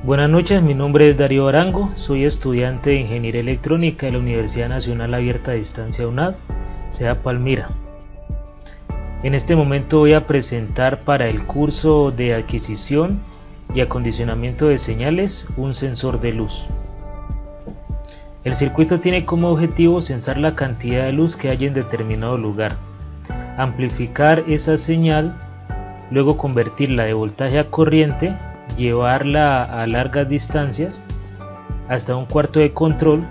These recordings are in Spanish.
Buenas noches, mi nombre es Darío Arango, soy estudiante de Ingeniería Electrónica de la Universidad Nacional Abierta a Distancia UNAD, sede Palmira. En este momento voy a presentar para el curso de adquisición y acondicionamiento de señales un sensor de luz. El circuito tiene como objetivo censar la cantidad de luz que hay en determinado lugar, amplificar esa señal, luego convertirla de voltaje a corriente, llevarla a largas distancias hasta un cuarto de control,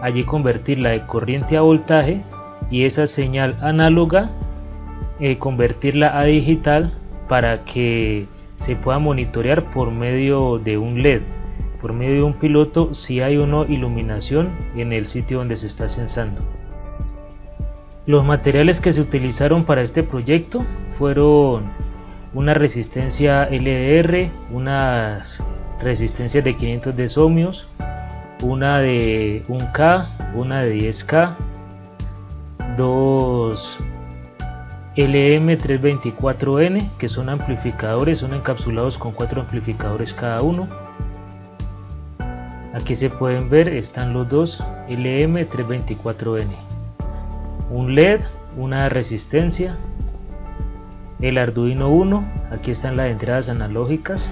allí convertirla de corriente a voltaje y esa señal análoga convertirla a digital para que se pueda monitorear por medio de un LED, por medio de un piloto, si hay o no iluminación en el sitio donde se está censando. Los materiales que se utilizaron para este proyecto fueron una resistencia LDR, unas resistencias de 510 ohmios, una de 1K, una de 10K, dos LM324N que son amplificadores, son encapsulados con 4 amplificadores cada uno. Aquí se pueden ver, están los dos LM324N, un LED, una resistencia, el Arduino Uno, aquí están las entradas analógicas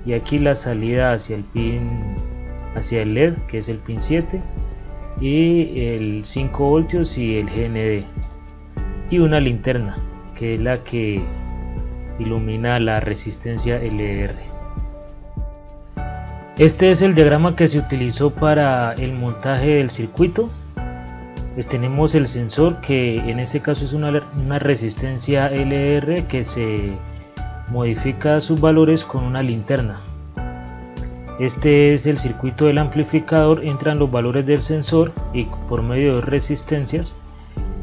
y aquí la salida hacia el pin, hacia el LED, que es el pin 7, y el 5 voltios y el GND, y una linterna que es la que ilumina la resistencia LDR. Este es el diagrama que se utilizó para el montaje del circuito. Pues tenemos el sensor, que en este caso es una resistencia LDR que se modifica sus valores con una linterna. Este es el circuito del amplificador, entran los valores del sensor y por medio de dos resistencias,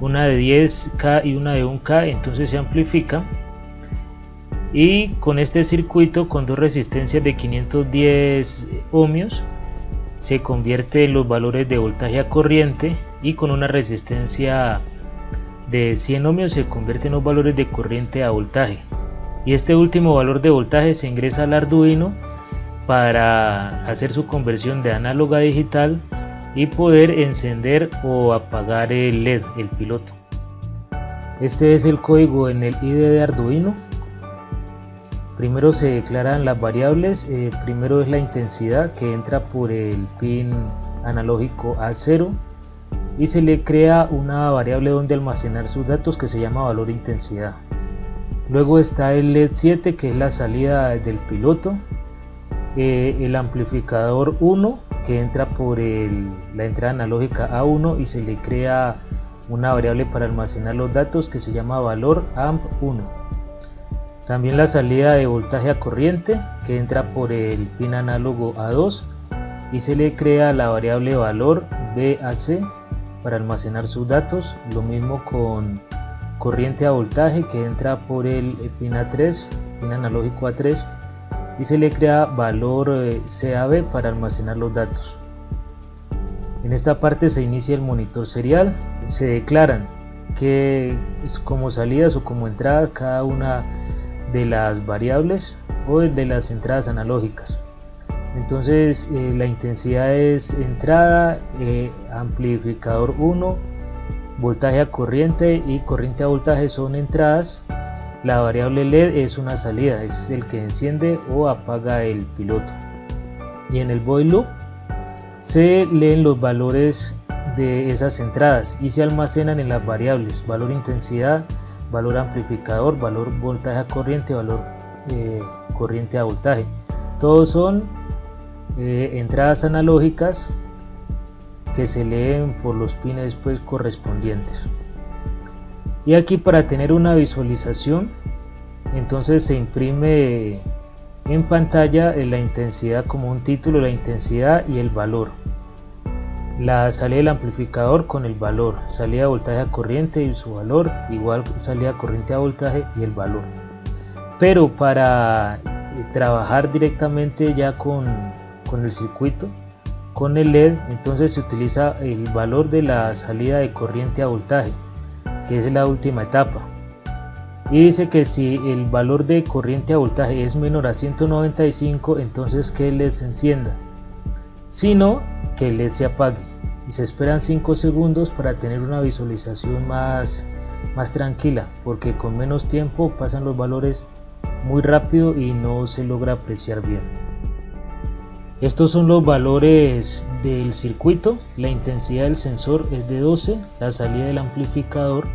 una de 10K y una de 1K, entonces se amplifica. Y con este circuito, con dos resistencias de 510 ohmios, se convierte los valores de voltaje a corriente, y con una resistencia de 100 ohmios se convierten los valores de corriente a voltaje, y este último valor de voltaje se ingresa al Arduino para hacer su conversión de análoga a digital y poder encender o apagar el LED, el piloto. Este es el código en el IDE de Arduino. Primero se declaran las variables, primero es la intensidad que entra por el pin analógico A0 y se le crea una variable donde almacenar sus datos que se llama valor intensidad. Luego está el LED 7, que es la salida del piloto, el amplificador 1 que entra por la entrada analógica A1 y se le crea una variable para almacenar los datos que se llama valor AMP1. También la salida de voltaje a corriente que entra por el pin análogo A2 y se le crea la variable valor VAC para almacenar sus datos. Lo mismo con corriente a voltaje que entra por el pin A3, pin analógico A3, y se le crea valor CAB para almacenar los datos. En esta parte se inicia el monitor serial, se declaran que es como salidas o como entrada cada una de las variables o de las entradas analógicas. Entonces la intensidad es entrada, amplificador 1, voltaje a corriente y corriente a voltaje son entradas. La variable LED es una salida, es el que enciende o apaga el piloto. Y en el void loop se leen los valores de esas entradas y se almacenan en las variables valor intensidad, valor amplificador, valor voltaje a corriente, valor corriente a voltaje. Todos son entradas analógicas que se leen por los pines correspondientes. Y aquí, para tener una visualización, entonces se imprime en pantalla la intensidad como un título, la intensidad y el valor, la salida del amplificador con el valor, salida de voltaje a corriente y su valor, igual salida de corriente a voltaje y el valor. Pero para trabajar directamente ya con el circuito, con el LED, entonces se utiliza el valor de la salida de corriente a voltaje, que es la última etapa. y dice que si el valor de corriente a voltaje es menor a 195, entonces que el LED se encienda, si no, que el LED se apague, y se esperan 5 segundos para tener una visualización más tranquila, porque con menos tiempo pasan los valores muy rápido y no se logra apreciar bien. Estos son los valores del circuito. La intensidad del sensor es de 12, la salida del amplificador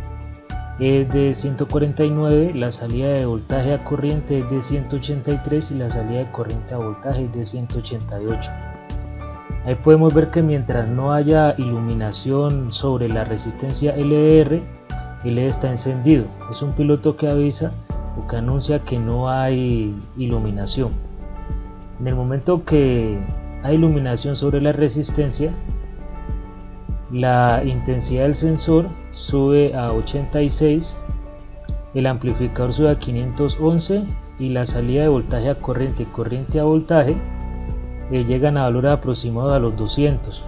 es de 149, la salida de voltaje a corriente es de 183 y la salida de corriente a voltaje es de 188. Ahí podemos ver que mientras no haya iluminación sobre la resistencia LDR, el LED está encendido. Es un piloto que avisa o que anuncia que no hay iluminación. En el momento que hay iluminación sobre la resistencia, la intensidad del sensor sube a 86, el amplificador sube a 511 y la salida de voltaje a corriente y corriente a voltaje llegan a valores aproximados a los 200.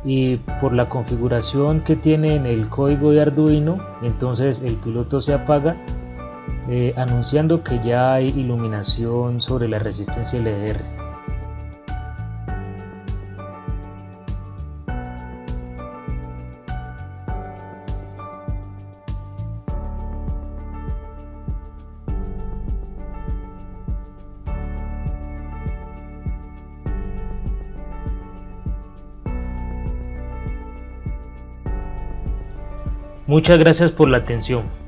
Y por la configuración que tiene en el código de Arduino, entonces el piloto se apaga, anunciando que ya hay iluminación sobre la resistencia LDR. Muchas gracias por la atención.